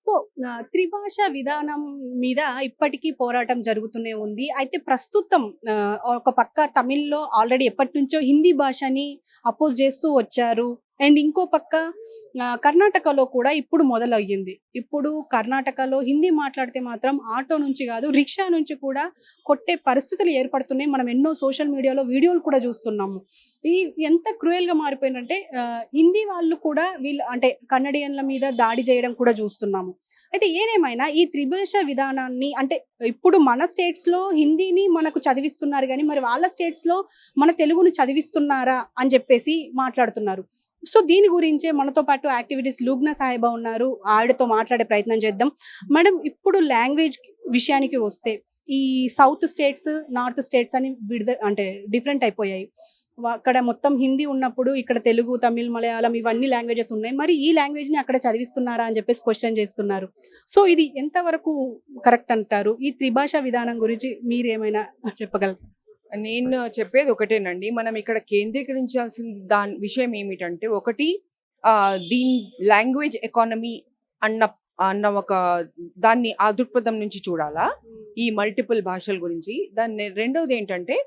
So, త్రిభాషా విధానం మీద ఇప్పటికీ పోరాటం జరుగుతూనే ఉంది. అయితే ప్రస్తుతం ఒక పక్క తమిళ్‌లో ఆల్రెడీ ఎప్పటినుంచో హిందీ భాషని అపోజ్ చేస్తూ వచ్చారు. అండ్ ఇంకో పక్క కర్ణాటకలో కూడా ఇప్పుడు మొదలయ్యింది. ఇప్పుడు కర్ణాటకలో హిందీ మాట్లాడితే మాత్రం ఆటో నుంచి కాదు, రిక్షా నుంచి కూడా కొట్టే పరిస్థితులు ఏర్పడుతున్నాయి. మనం ఎన్నో సోషల్ మీడియాలో వీడియోలు కూడా చూస్తున్నాము. ఈ ఎంత క్రూయల్‌గా మారిపోయిందంటే హిందీ వాళ్ళు కూడా వీళ్ళు అంటే కన్నడియన్ల మీద దాడి చేయడం కూడా చూస్తున్నాము. అయితే ఏదేమైనా ఈ త్రిభాష విధానాన్ని అంటే ఇప్పుడు మన స్టేట్స్‌లో హిందీని మనకు చదివిస్తున్నారు గానీ, మరి వాళ్ళ స్టేట్స్‌లో మన తెలుగును చదివిస్తున్నారా అని చెప్పేసి మాట్లాడుతున్నారు. సో, దీని గురించే మనతో పాటు యాక్టివిటీస్ లూబ్నా సాహిబా ఉన్నారు. ఆవిడతో మాట్లాడే ప్రయత్నం చేద్దాం. మేడం, ఇప్పుడు లాంగ్వేజ్ విషయానికి వస్తే ఈ సౌత్ స్టేట్స్, నార్త్ స్టేట్స్ అని అంటే డిఫరెంట్ అయిపోయాయి. అక్కడ మొత్తం హిందీ ఉన్నప్పుడు ఇక్కడ తెలుగు, తమిళ్, మలయాళం ఇవన్నీ లాంగ్వేజెస్ ఉన్నాయి. మరి ఈ లాంగ్వేజ్‌ని అక్కడ చదివిస్తున్నారా అని చెప్పేసి క్వెషన్ చేస్తున్నారు. సో, ఇది ఎంతవరకు కరెక్ట్ అంటారు? ఈ త్రిభాషా విధానం గురించి మీరేమైనా చెప్పగలరా? నేను చెప్పేది ఒకటేనండి. మనం ఇక్కడ కేంద్రీకరించాల్సిన దాని విషయం ఏమిటంటే, ఒకటి దీని లాంగ్వేజ్ ఎకానమీ అన్న అన్న ఒక దాన్ని ఆ దృక్పథం నుంచి చూడాలా, ఈ మల్టిపుల్ భాషల గురించి. రెండోది ఏంటంటే,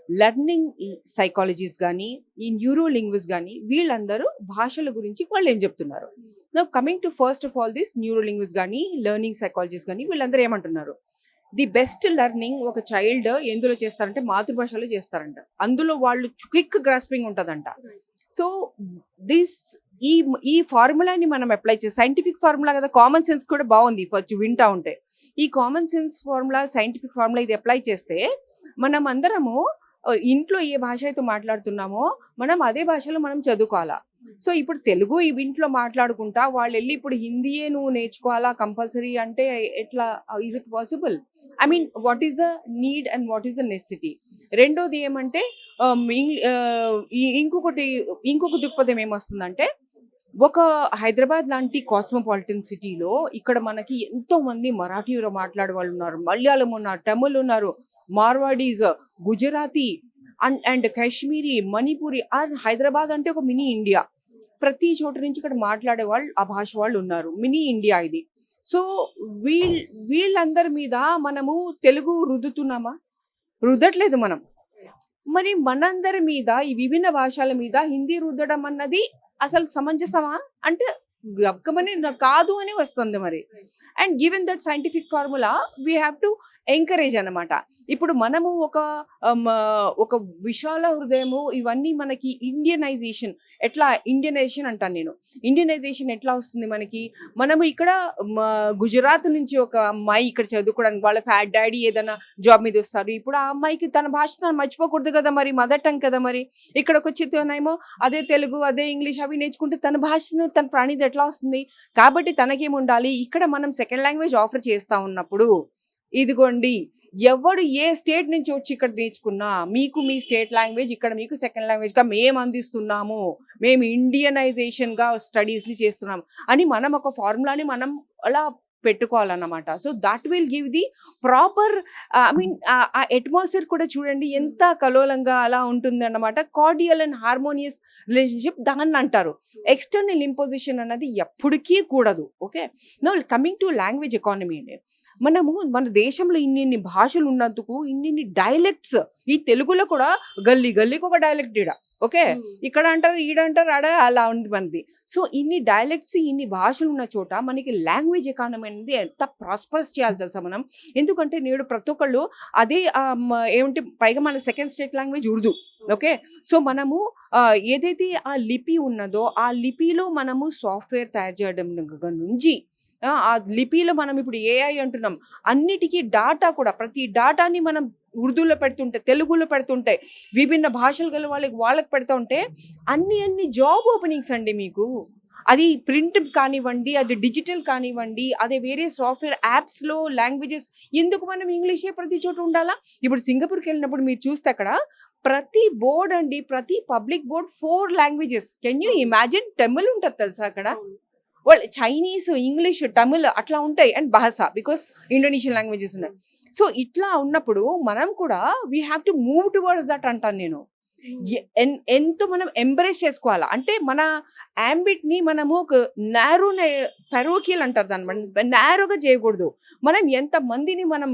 లెర్నింగ్ సైకాలజీస్ కానీ, ఈ న్యూరో లింగ్విస్ట్ కానీ, వీళ్ళందరూ భాషల గురించి వాళ్ళు ఏం చెప్తున్నారు. Now coming to first of all this neuro linguist కానీ, లెర్నింగ్ సైకాలజీస్ కానీ, వీళ్ళందరూ ఏమంటున్నారు, ది బెస్ట్ లెర్నింగ్ ఒక చైల్డ్ ఎందులో చేస్తారంటే మాతృభాషలో చేస్తారంట. అందులో వాళ్ళు క్విక్ గ్రాస్పింగ్ ఉంటుందంట. సో దిస్ ఈ ఈ ఫార్ములాని మనం అప్లై చేసి, సైంటిఫిక్ ఫార్ములా కదా, కామన్ సెన్స్ కూడా బాగుంది ఫస్ట్ వింటా ఉంటే. ఈ common sense formula, scientific formula ఇది అప్లై చేస్తే మనం అందరము ఇంట్లో ఏ భాష అయితే మాట్లాడుతున్నామో మనం అదే భాషలో మనం చదువుకోవాలా. సో ఇప్పుడు తెలుగు ఈ ఇంట్లో మాట్లాడుకుంటా వాళ్ళు వెళ్ళి ఇప్పుడు హిందీయే నువ్వు నేర్చుకోవాలా కంపల్సరీ అంటే ఎట్లా, is it possible? I mean what is the need and what is the necessity? రెండోది ఏమంటే ఇంకొక దృక్పథం ఏమొస్తుందంటే, ఒక హైదరాబాద్ లాంటి కాస్మోపాలిటన్ సిటీలో ఇక్కడ మనకి ఎంతో మంది మరాఠీలో మాట్లాడే వాళ్ళు ఉన్నారు, మలయాళం ఉన్నారు, తమిళ్ ఉన్నారు, మార్వాడీస్, గుజరాతీ అండ్ కాశ్మీరీ, మణిపూరి. హైదరాబాద్ అంటే ఒక మినీ ఇండియా. ప్రతి చోట నుంచి ఇక్కడ మాట్లాడే వాళ్ళు ఆ భాష వాళ్ళు ఉన్నారు. మినీ ఇండియా ఇది. సో వీళ్ళందరి మీద మనము తెలుగు రుద్దుతున్నామా? రుద్దట్లేదు మనం. మరి మనందరి మీద ఈ విభిన్న భాషల మీద హిందీ రుద్దడం అన్నది అసలు సమంజసమా అంటే గక్కమని కాదు అని వస్తుంది మరి. And given that scientific formula we have to encourage అనమాట. ఇప్పుడు మనము ఒక విశాల హృదయము, ఇవన్నీ మనకి ఇండియనైజేషన్ అంటాను నేను. ఇండియనైజేషన్ ఎట్లా వస్తుంది మనకి? మనము ఇక్కడ గుజరాత్ నుంచి ఒక అమ్మాయి ఇక్కడ చదువుకోవడానికి వాళ్ళ డాడీ ఏదైనా జాబ్ మీద వస్తారు. ఇప్పుడు ఆ అమ్మాయికి తన భాష తను మర్చిపోకూడదు కదా మరి, మదర్ టంగ్ కదా మరి. ఇక్కడికి వచ్చేనేమో అదే తెలుగు, అదే ఇంగ్లీష్ అవి నేర్చుకుంటే తన భాషను, తన ప్రాణిది ఎట్లా వస్తుంది? కాబట్టి తనకేముండాలి, ఇక్కడ మనం సెకండ్ లాంగ్వేజ్ ఆఫర్ చేస్తా ఉన్నప్పుడు ఇదిగోండి, ఎవడు ఏ స్టేట్ నుంచి వచ్చి ఇక్కడ నేర్చుకున్నా మీకు మీ స్టేట్ లాంగ్వేజ్ ఇక్కడ మీకు సెకండ్ లాంగ్వేజ్ గా మేము అందిస్తున్నాము, మేము ఇండియనైజేషన్ గా స్టడీస్ ని చేస్తున్నాము అని మనం ఒక ఫార్ములాని మనం అలా పెట్టుకోవాలన్నమాట. So that will give the proper, I mean ఆ అట్మాస్ఫియర్ కూడా చూడండి ఎంత కలోలంగా అలా ఉంటుంది అన్నమాట. కార్డియల్ అండ్ హార్మోనియస్ రిలేషన్షిప్ దాన్ని అంటారు. ఎక్స్టర్నల్ ఇంపోజిషన్ అన్నది ఎప్పటికీ కూడదు. Okay, no coming to language economy అండి. మన దేశంలో ఇన్ని భాషలు ఉన్నందుకు ఇన్ని డైలెక్ట్స్, ఈ తెలుగులో కూడా గల్లీ గల్లీకి ఒక డైలెక్ట్ ఈడ. ఓకే, ఇక్కడ అంటారు, ఈడంటారు, ఆడ అలా ఉంది మనది. సో ఇన్ని డైలెక్ట్స్, ఇన్ని భాషలు ఉన్న చోట మనకి లాంగ్వేజ్ ఎకానమీ అనేది ఎంత ప్రాస్పరస్ చేయాలి తెలుసా మనం. ఎందుకంటే నేడు ప్రతి ఒక్కళ్ళు అదే ఏమంటే, పైగా మన second state language Urdu. Okay, so మనము ఏదైతే ఆ లిపి ఉన్నదో ఆ లిపిలో మనము సాఫ్ట్వేర్ తయారు చేయడం నుంచి ఆ లిపిలో మనం ఇప్పుడు ఏఐ అంటున్నాం, అన్నిటికీ డాటా కూడా, ప్రతి డాటాని మనం ఉర్దూలో పెడుతుంటే, తెలుగులో పెడుతుంటే, విభిన్న భాషలు గల వాళ్ళకి పెడుతూ ఉంటే అన్ని జాబ్ ఓపెనింగ్స్ అండి మీకు. అది ప్రింట్ కానివ్వండి, అది డిజిటల్ కానివ్వండి, అదే వేరే సాఫ్ట్వేర్ యాప్స్లో లాంగ్వేజెస్. ఎందుకు మనం ఇంగ్లీషే ప్రతి చోట ఉండాలా? ఇప్పుడు సింగపూర్కి వెళ్ళినప్పుడు మీరు చూస్తే అక్కడ ప్రతి బోర్డ్ అండి, ప్రతి public board 4 languages. Can you imagine? Tamil ఉంటుంది తెలుసా అక్కడ, వాళ్ళు చైనీస్, ఇంగ్లీష్, తమిళ్ అట్లా ఉంటాయి. అండ్ భాష, బికాస్ ఇండోనేషియన్ లాంగ్వేజెస్ ఉన్నాయి. సో ఇట్లా ఉన్నప్పుడు మనం కూడా we have to move towards that అంటాను నేను. ఎంతో మనం ఎంబ్రేస్ చేసుకోవాలా. అంటే మన యాంబిట్ని మనము ఒక నారో పెరోకియల్ అంటారు దాన్ని, నారోగా చేయకూడదు. మనం ఎంతమందిని మనం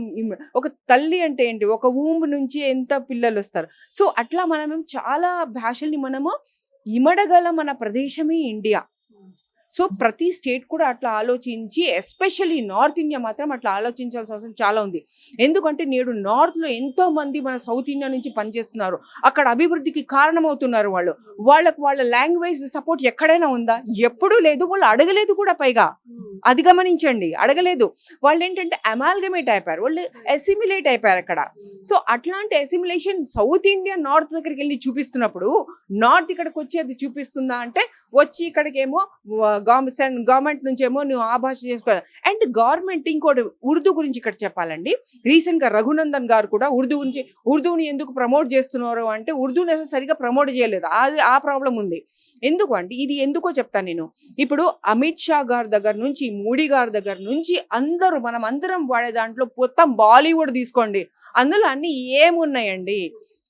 ఒక తల్లి అంటే ఏంటి, ఒక ఊంబ్ నుంచి ఎంత పిల్లలు వస్తారు. సో అట్లా మనం చాలా భాషల్ని మనము ఇమడగల మన ప్రదేశమే ఇండియా. సో ప్రతి స్టేట్ కూడా అట్లా ఆలోచించి, ఎస్పెషల్లీ నార్త్ ఇండియా మాత్రం అట్లా ఆలోచించాల్సిన అవసరం చాలా ఉంది. ఎందుకంటే నేడు నార్త్లో ఎంతో మంది మన సౌత్ ఇండియా నుంచి పనిచేస్తున్నారు. అక్కడ అభివృద్ధికి కారణమవుతున్నారు. వాళ్ళ లాంగ్వేజ్ సపోర్ట్ ఎక్కడైనా ఉందా? ఎప్పుడూ లేదు. వాళ్ళు అడగలేదు కూడా. పైగా అది గమనించండి, అడగలేదు. వాళ్ళు ఏంటంటే అమాల్గమేట్ అయిపోయారు, వాళ్ళు అసిమిలేట్ అయిపోయారు అక్కడ. సో అట్లాంటి అసిమిలేషన్ సౌత్ ఇండియా నార్త్ దగ్గరికి వెళ్ళి చూపిస్తున్నప్పుడు, నార్త్ ఇక్కడికి వచ్చి అది చూపిస్తుందా అంటే, వచ్చి ఇక్కడికేమో గవర్నమెంట్ నుంచేమో నువ్వు ఆ భాష చేసుకోవాలి. అండ్ గవర్నమెంట్ ఇంకోటి ఉర్దూ గురించి ఇక్కడ చెప్పాలండి. రీసెంట్గా రఘునందన్ గారు కూడా ఉర్దూని ఎందుకు ప్రమోట్ చేస్తున్నారు అంటే, ఉర్దూని అసలు సరిగా ప్రమోట్ చేయలేదు. ఆ ప్రాబ్లం ఉంది. ఎందుకు అంటే, ఇది ఎందుకో చెప్తాను నేను. ఇప్పుడు అమిత్ షా గారి దగ్గర నుంచి, మోడీ గారి దగ్గర నుంచి మనం అందరం వాడే దాంట్లో మొత్తం బాలీవుడ్ తీసుకోండి, అందులో అన్ని ఏమున్నాయండి?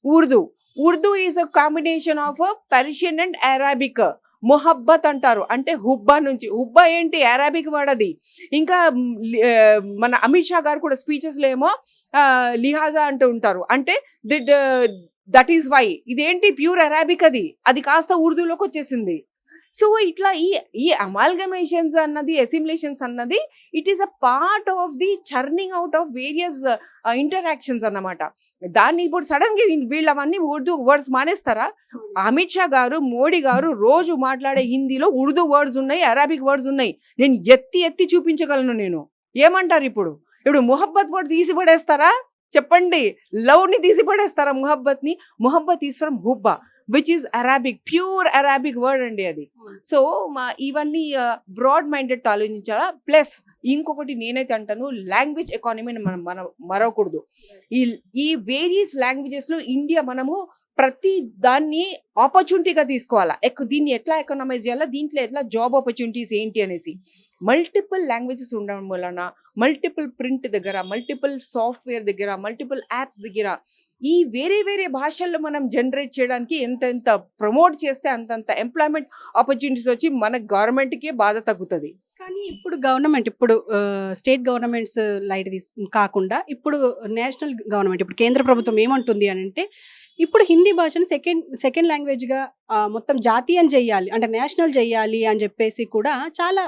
Urdu is a combination of Persian and Arabic. మొహబ్బత్ అంటారు, అంటే హుబ్బా నుంచి. హుబ్బా ఏంటి? అరాబిక్ వర్డ్ అది. ఇంకా మన అమిత్ షా గారు కూడా స్పీచెస్లో ఏమో లిహాజా అంటూ ఉంటారు, అంటే దట్ ఈస్ వై. ఇదేంటి? Pure Arabic. అది కాస్త ఉర్దూలోకి వచ్చేసింది. సో ఇట్లా ఈ అమాల్గమేషన్స్ అన్నది, అసిమిలేషన్స్ అన్నది, it is a part of the churning out of various interactions అన్నమాట. దాన్ని ఇప్పుడు సడన్గా వీళ్ళు అవన్నీ ఉర్దూ వర్డ్స్ మానేస్తారా? అమిత్ షా గారు, మోడీ గారు రోజు మాట్లాడే హిందీలో ఉర్దూ వర్డ్స్ ఉన్నాయి, అరాబిక్ వర్డ్స్ ఉన్నాయి. నేను ఎత్తి చూపించగలను నేను. ఏమంటారు ఇప్పుడు మొహబ్బత్ వర్డ్ తీసి పడేస్తారా? చెప్పండి. లవ్ని తీసి పడేస్తారా? మొహబ్బత్ ఈస్ ఫ్రమ్ హుబ్బా, which is Arabic, pure Arabic word అండి అది. సో ఇవన్నీ బ్రాడ్ మైండెడ్ ఆలోచించాలా. ప్లస్ ఇంకొకటి నేనైతే అంటాను, లాంగ్వేజ్ ఎకానమీని మనం మరవకూడదు. ఈ వేరియస్ లాంగ్వేజెస్లో ఇండియా మనము ప్రతి దాన్ని ఆపర్చునిటీగా తీసుకోవాలా. దీన్ని ఎట్లా ఎకనామైజ్ చేయాలా, దీంట్లో ఎట్లా జాబ్ ఆపర్చునిటీస్ ఏంటి అనేసి. మల్టిపుల్ లాంగ్వేజెస్ ఉండడం వలన, మల్టిపుల్ ప్రింట్ దగ్గర, మల్టిపుల్ సాఫ్ట్వేర్ దగ్గర, మల్టిపుల్ యాప్స్ దగ్గర, ఈ వేరే భాషల్లో మనం జనరేట్ చేయడానికి ఎంత ప్రమోట్ చేస్తే అంతంత ఎంప్లాయ్మెంట్ ఆపర్చునిటీస్ వచ్చి మన గవర్నమెంట్కే బాధ తగ్గుతుంది. కానీ ఇప్పుడు స్టేట్ గవర్నమెంట్స్ లైట్ కాకుండా ఇప్పుడు నేషనల్ గవర్నమెంట్, ఇప్పుడు కేంద్ర ప్రభుత్వం ఏమంటుంది అని అంటే, ఇప్పుడు హిందీ భాషను సెకండ్ లాంగ్వేజ్గా మొత్తం జాతీయం చేయాలి, అంటే నేషనల్ చేయాలి అని చెప్పేసి కూడా చాలా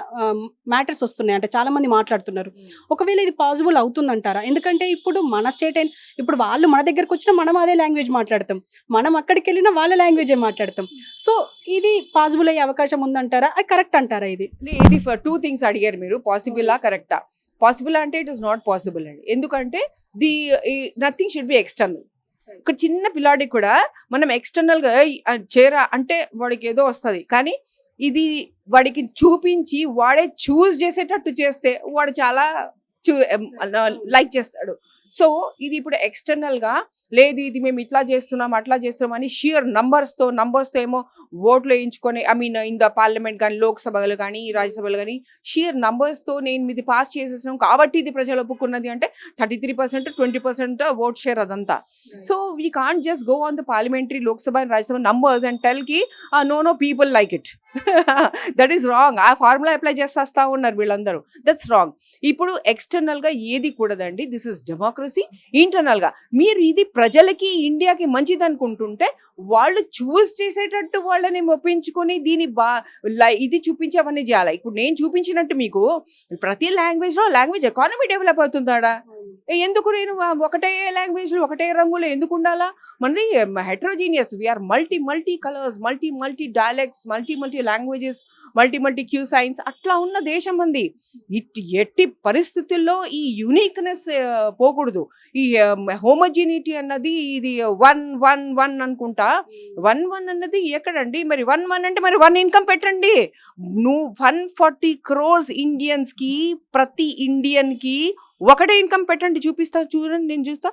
మ్యాటర్స్ వస్తున్నాయి. అంటే చాలా మంది మాట్లాడుతున్నారు. ఒకవేళ ఇది పాసిబుల్ అవుతుందంటారా? ఎందుకంటే ఇప్పుడు మన స్టేట్ ఇప్పుడు వాళ్ళు మన దగ్గరకు వచ్చినా మనం అదే లాంగ్వేజ్ మాట్లాడతాం, మనం అక్కడికి వెళ్ళినా వాళ్ళ లాంగ్వేజే మాట్లాడతాం. సో ఇది పాసిబుల్ అయ్యే అవకాశం ఉందంటారా? అది కరెక్ట్ అంటారా? ఇది 2 things అడిగారు మీరు, పాసిబులా కరెక్టా? పాసిబుల్ అంటే ఇట్ ఇస్ నాట్ పాసిబుల్ అండి. ఎందుకంటే నథింగ్ షుడ్ బి ఎక్స్టర్నల్. ఒక చిన్న పిల్లాడికి కూడా మనం ఎక్స్టర్నల్గా చేరా అంటే వాడికి ఏదో వస్తుంది, కానీ ఇది వాడికి చూపించి వాడే చూస్ చేసేటట్టు చేస్తే వాడు చాలా లైక్ చేస్తాడు. సో ఇది ఇప్పుడు ఎక్స్టర్నల్గా లేదు, ఇది మేము ఇట్లా చేస్తున్నాం అట్లా చేస్తున్నాం అని షియర్ నంబర్స్తో ఏమో ఓట్లు వేయించుకొని, ఇన్ ద పార్లమెంట్ కానీ, లోక్సభలు కానీ, రాజ్యసభలు కానీ, షియర్ నంబర్స్తో నేను ఇది పాస్ చేసేసినాం కాబట్టి ఇది ప్రజలు ఒప్పుకున్నది అంటే 33%, 20% ఓట్ షేర్ అదంతా. So we can't just go on the parliamentary, Lok Sabha and Rajya Sabha numbers and tell కి know people like it. That is wrong. ఆ ఫార్ములా అప్లై చేస్తా ఉన్నారు వీళ్ళందరూ. That's wrong. ఇప్పుడు ఎక్స్టర్నల్గా ఏది కూడదండి. This is democracy. ఇంటర్నల్గా మీరు ఇది ప్రజలకి, ఇండియాకి మంచిది అనుకుంటుంటే వాళ్ళు చూస్ చేసేటట్టు వాళ్ళని ఒప్పించుకొని దీన్ని ఇది చూపించి అవన్నీ చేయాలి. ఇప్పుడు నేను చూపించినట్టు మీకు ప్రతి లాంగ్వేజ్లో లాంగ్వేజ్ ఎకానమీ డెవలప్ అవుతుందాడా? ఎందుకు నేను ఒకటే లాంగ్వేజ్లో ఒకటే రంగులో ఎందుకు ఉండాలా? మనది heterogeneous. We are multi colours, multi dialects, multi languages, multi cuisines, అట్లా ఉన్న దేశం మంది. ఎట్టి పరిస్థితుల్లో ఈ యూనిక్నెస్ పోకూడదు. ఈ హోమోజినిటీ అన్నది ఇది 1 అనుకుంటా. 1 అన్నది ఎక్కడండి? మరి 1 అంటే మరి 1 ఇన్కమ్ పెట్టండి. నువ్వు 140 crores ఇండియన్స్కి, ప్రతి ఇండియన్కి ఒకటే ఇన్కమ్ పెట్టండి, చూపిస్తా చూడండి, నేను చూస్తా.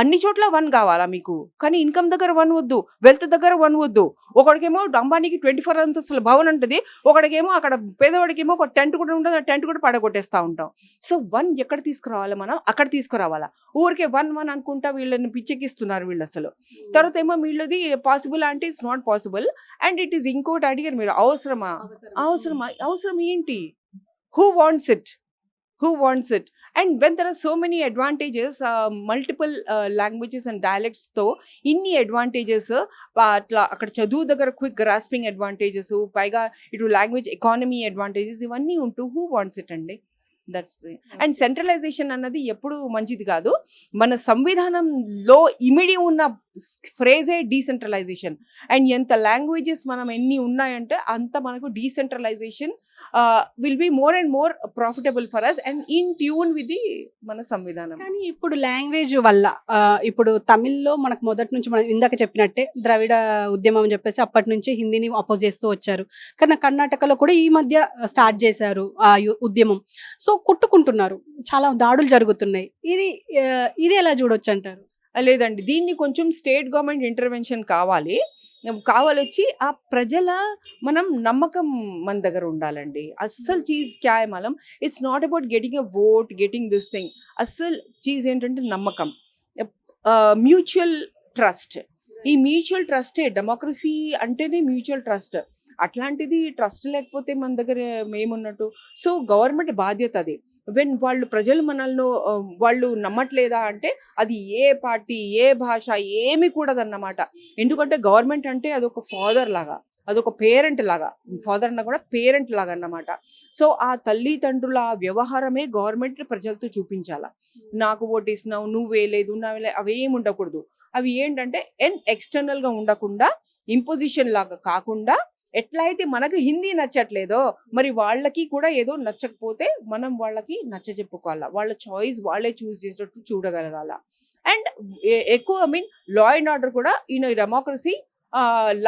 అన్ని చోట్ల 1 కావాలా మీకు? కానీ ఇన్కమ్ దగ్గర 1 వద్దు, వెల్త్ దగ్గర 1 వద్దు. ఒకడికేమో అంబానీకి 24 అంతస్తుల భవన్ ఉంటుంది, ఒకడికేమో అక్కడ పేదవాడికేమో ఒక టెంట్ కూడా ఉంటుంది, ఆ టెంట్ కూడా పడగొట్టేస్తూ ఉంటాం. సో 1 ఎక్కడ తీసుకురావాలి మనం? అక్కడ తీసుకురావాలా? ఊరికే 1 అనుకుంటా వీళ్ళని పిచ్చెక్కిస్తున్నారు వీళ్ళు అసలు. తర్వాత ఏమో వీళ్ళది పాసిబుల్ అంటే it's not possible. And it is ఇంకోటి అడిగారు మీరు, అవసరమా? అవసరం ఏంటి? Who wants it? Who wants it? And when there are so many advantages, multiple languages and dialects తో ఇన్ని అడ్వాంటేజెస్, అట్లా అక్కడ చదువు దగ్గర క్విక్ గ్రాస్పింగ్ అడ్వాంటేజెస్, పైగా ఇటు లాంగ్వేజ్ ఎకానమీ అడ్వాంటేజెస్ ఇవన్నీ ఉంటూ హూ వాంట్స్ ఇట్ అండి? దట్స్ అండ్ సెంట్రలైజేషన్ అన్నది ఎప్పుడు మంచిది కాదు. మన సంవిధానంలో ఇమిడి ఉన్న ఫ్రేజే డీసెంట్రలైజేషన్. అండ్ ఎంత లాంగ్వేజెస్ మనం ఎన్ని ఉన్నాయంటే అంత మనకు decentralisation will be more and more profitable for us and in tune with the మన సంవిధానం. కానీ ఇప్పుడు లాంగ్వేజ్ వల్ల ఇప్పుడు తమిళ్లో మనకు మొదటి నుంచి మనం ఇందాక చెప్పినట్టే ద్రవిడ ఉద్యమం అని చెప్పేసి అప్పటి నుంచి హిందీని అపోజ్ చేస్తూ వచ్చారు. కానీ కర్ణాటకలో కూడా ఈ మధ్య స్టార్ట్ చేశారు ఆ ఉద్యమం. సో కొట్టుకుంటున్నారు, చాలా దాడులు జరుగుతున్నాయి. ఇది ఎలా చూడొచ్చు అంటారు? లేదండి, దీన్ని కొంచెం స్టేట్ గవర్నమెంట్ ఇంటర్వెన్షన్ కావాలొచ్చి ఆ ప్రజల మనం నమ్మకం మన దగ్గర ఉండాలండి. అస్సలు చీజ్ క్యాయ్ మలం, it's not about getting a vote, getting this thing. అస్సలు చీజ్ ఏంటంటే నమ్మకం, మ్యూచువల్ ట్రస్ట్. ఈ మ్యూచువల్ ట్రస్టే డెమోక్రసీ అంటేనే మ్యూచువల్ ట్రస్ట్. అట్లాంటిది ట్రస్ట్ లేకపోతే మన దగ్గర ఏమున్నట్టు? సో గవర్నమెంట్ బాధ్యత అది. వెన్ ప్రజలు మనల్ని వాళ్ళు నమ్మట్లేదా అంటే అది ఏ పార్టీ, ఏ భాష ఏమి కూడదన్నమాట. ఎందుకంటే గవర్నమెంట్ అంటే అదొక ఫాదర్ లాగా, అదొక పేరెంట్ లాగా, ఫాదర్ అన్న కూడా పేరెంట్ లాగా అన్నమాట. సో ఆ తల్లిదండ్రుల వ్యవహారమే గవర్నమెంట్ ప్రజలతో చూపించాల. నాకు ఓటేసినావు, నువ్వు వేయలేదు, అవేమి ఉండకూడదు. అవి ఏంటంటే ఎక్స్టర్నల్గా ఉండకుండా, ఇంపోజిషన్ లాగా కాకుండా, ఎట్లా అయితే మనకు హిందీ నచ్చట్లేదో మరి వాళ్ళకి కూడా ఏదో నచ్చకపోతే మనం వాళ్ళకి నచ్చ చెప్పుకోవాలా. వాళ్ళ చాయిస్ వాళ్ళే చూస్ చేసేటట్టు చూడగలగాల. అండ్ ఎక్కువ లా అండ్ ఆర్డర్ కూడా ఈ డెమోక్రసీ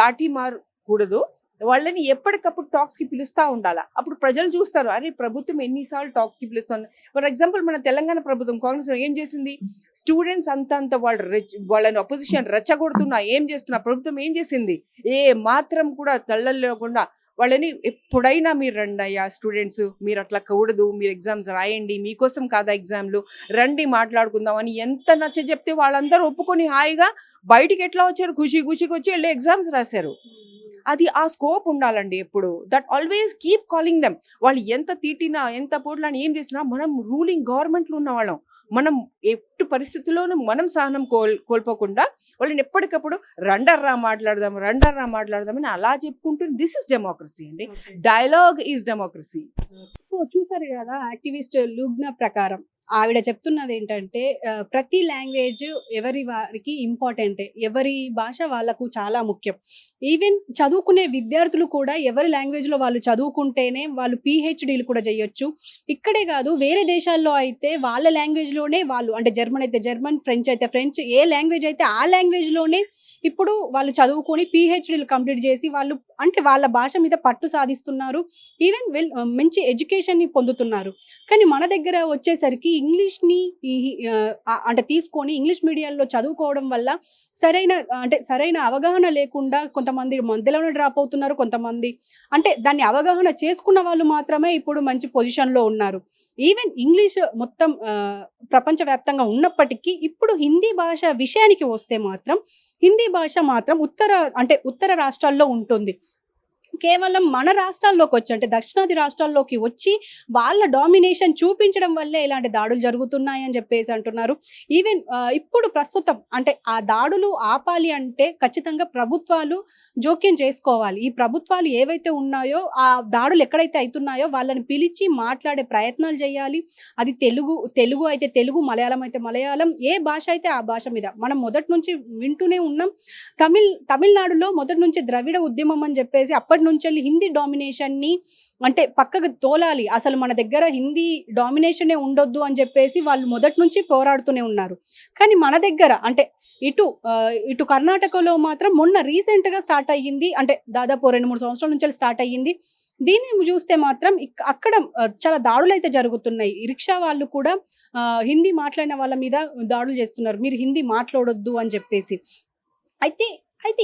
లాఠీ మార్ కూడదు. వాళ్ళని ఎప్పటికప్పుడు టాక్స్కి పిలుస్తూ ఉండాలా. అప్పుడు ప్రజలు చూస్తారు, అరే ప్రభుత్వం ఎన్నిసార్లు టాక్స్కి పిలుస్తుంది. ఫర్ ఎగ్జాంపుల్ మన తెలంగాణ ప్రభుత్వం కాంగ్రెస్ ఏం చేసింది? స్టూడెంట్స్ అంతంత వాళ్ళని అపోజిషన్ రెచ్చగొడుతున్నా ఏం చేస్తున్నా ప్రభుత్వం ఏం చేసింది? ఏ మాత్రం కూడా తల్లలేకుండా వాళ్ళని ఎప్పుడైనా మీరు రండి అయ్యా స్టూడెంట్స్, మీరు అట్లా కూడదు, మీరు ఎగ్జామ్స్ రాయండి, మీకోసం కాదా ఎగ్జామ్లు, రండి మాట్లాడుకుందాం అని ఎంత నచ్చ చెప్తే వాళ్ళందరూ ఒప్పుకొని హాయిగా బయటికి ఎట్లా వచ్చారు, ఖుషికి వచ్చి వెళ్ళి ఎగ్జామ్స్ రాశారు. అది ఆ స్కోప్ ఉండాలండి ఎప్పుడు. That always keep calling them. వాళ్ళు ఎంత తీటినా, ఎంత పోట్లని ఏం చేసినా మనం రూలింగ్ గవర్నమెంట్లో ఉన్న వాళ్ళం. మనం ఎట్టి పరిస్థితుల్లోనూ మనం సహనం కోల్పోకుండా వాళ్ళని ఎప్పటికప్పుడు రండర్రా మాట్లాడదామని అలా చెప్పుకుంటూ దిస్ ఇస్ డెమోక్రసీ అండి. Dialogue is democracy. సో చూసారు కదా, యాక్టివిస్ట్ లూగ్నా ప్రకారం ఆవిడ చెప్తున్నది ఏంటంటే ప్రతి లాంగ్వేజ్ ఎవరి వారికి ఇంపార్టెంటే, ఎవరి భాష వాళ్ళకు చాలా ముఖ్యం. ఈవెన్ చదువుకునే విద్యార్థులు కూడా ఎవరి లాంగ్వేజ్లో వాళ్ళు చదువుకుంటేనే వాళ్ళు పిహెచ్డీలు కూడా చేయొచ్చు. ఇక్కడే కాదు, వేరే దేశాల్లో అయితే వాళ్ళ లాంగ్వేజ్లోనే వాళ్ళు, అంటే జర్మన్ అయితే జర్మన్, ఫ్రెంచ్ అయితే ఫ్రెంచ్, ఏ లాంగ్వేజ్ అయితే ఆ లాంగ్వేజ్లోనే ఇప్పుడు వాళ్ళు చదువుకొని పిహెచ్డీలు కంప్లీట్ చేసి వాళ్ళు అంటే వాళ్ళ భాష మీద పట్టు సాధిస్తున్నారు. ఈవెన్ మంచి ఎడ్యుకేషన్ని పొందుతున్నారు. కానీ మన దగ్గర వచ్చేసరికి ఇంగ్లీష్ని అంటే తీసుకొని ఇంగ్లీష్ మీడియాల్లో చదువుకోవడం వల్ల సరైన అవగాహన లేకుండా కొంతమంది మధ్యలోనే డ్రాప్ అవుతున్నారు. కొంతమంది అంటే దాన్ని అవగాహన చేసుకున్న వాళ్ళు మాత్రమే ఇప్పుడు మంచి పొజిషన్లో ఉన్నారు. ఈవెన్ ఇంగ్లీష్ మొత్తం ప్రపంచవ్యాప్తంగా ఉన్నప్పటికీ ఇప్పుడు హిందీ భాష విషయానికి వస్తే మాత్రం హిందీ భాష మాత్రం ఉత్తర రాష్ట్రాల్లో ఉంటుంది. కేవలం మన రాష్ట్రాల్లోకి వచ్చి, అంటే దక్షిణాది రాష్ట్రాల్లోకి వచ్చి వాళ్ళ డామినేషన్ చూపించడం వల్లే ఇలాంటి దాడులు జరుగుతున్నాయి అని చెప్పేసి అంటున్నారు. ఈవెన్ ఇప్పుడు ప్రస్తుతం అంటే ఆ దాడులు ఆపాలి అంటే ఖచ్చితంగా ప్రభుత్వాలు జోక్యం చేసుకోవాలి. ఈ ప్రభుత్వాలు ఏవైతే ఉన్నాయో ఆ దాడులు ఎక్కడైతే అవుతున్నాయో వాళ్ళని పిలిచి మాట్లాడే ప్రయత్నాలు చేయాలి. అది తెలుగు అయితే తెలుగు, మలయాళం అయితే మలయాళం, ఏ భాష అయితే ఆ భాష మీద. మనం మొదటి నుంచి వింటూనే ఉన్నాం. తమిళనాడులో మొదటి నుంచి ద్రవిడ ఉద్యమం అని చెప్పేసి అప్పటి నుంచి హిందీ డామినేషన్ని అంటే పక్కకు తోలాలి, అసలు మన దగ్గర హిందీ డామినేషనే ఉండొద్దు అని చెప్పేసి వాళ్ళు మొదటి నుంచి పోరాడుతూనే ఉన్నారు. కానీ మన దగ్గర అంటే ఇటు కర్ణాటకలో మాత్రం మొన్న రీసెంట్గా స్టార్ట్ అయ్యింది, అంటే దాదాపు 2-3 సంవత్సరాల నుంచి స్టార్ట్ అయ్యింది. దీన్ని చూస్తే మాత్రం అక్కడ చాలా దాడులైతే జరుగుతున్నాయి. ఈ రిక్షా వాళ్ళు కూడా హిందీ మాట్లాడిన వాళ్ళ మీద దాడులు చేస్తున్నారు. మీరు హిందీ మాట్లాడొద్దు అని చెప్పేసి. అయితే అయితే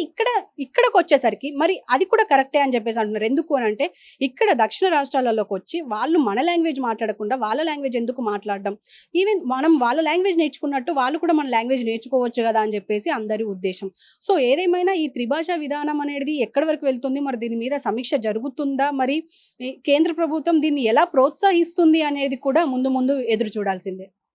ఇక్కడికొచ్చేసరికి మరి అది కూడా కరెక్టే అని చెప్పేసి అంటున్నారు. ఎందుకు అనంటే ఇక్కడ దక్షిణ రాష్ట్రాలలోకొచ్చి వాళ్ళు మన లాంగ్వేజ్ మాట్లాడకుండా వాళ్ళ లాంగ్వేజ్ ఎందుకు మాట్లాడడం? ఈవెన్ మనం వాళ్ళ లాంగ్వేజ్ నేర్చుకున్నట్టు వాళ్ళు కూడా మన లాంగ్వేజ్ నేర్చుకోవచ్చు గదా! అని చెప్పేసి అందరి ఉద్దేశం. సో ఏదేమైనా ఈ త్రిభాషా విధానం అనేది ఎక్కడి వరకు వెళ్తుంది? మరి దీని మీద సమీక్ష జరుగుతుందా? మరి ఈ కేంద్ర ప్రభుత్వం దీన్ని ఎలా ప్రోత్సహిస్తుంది అనేది కూడా ముందు ముందు ఎదురు చూడాల్సిందే.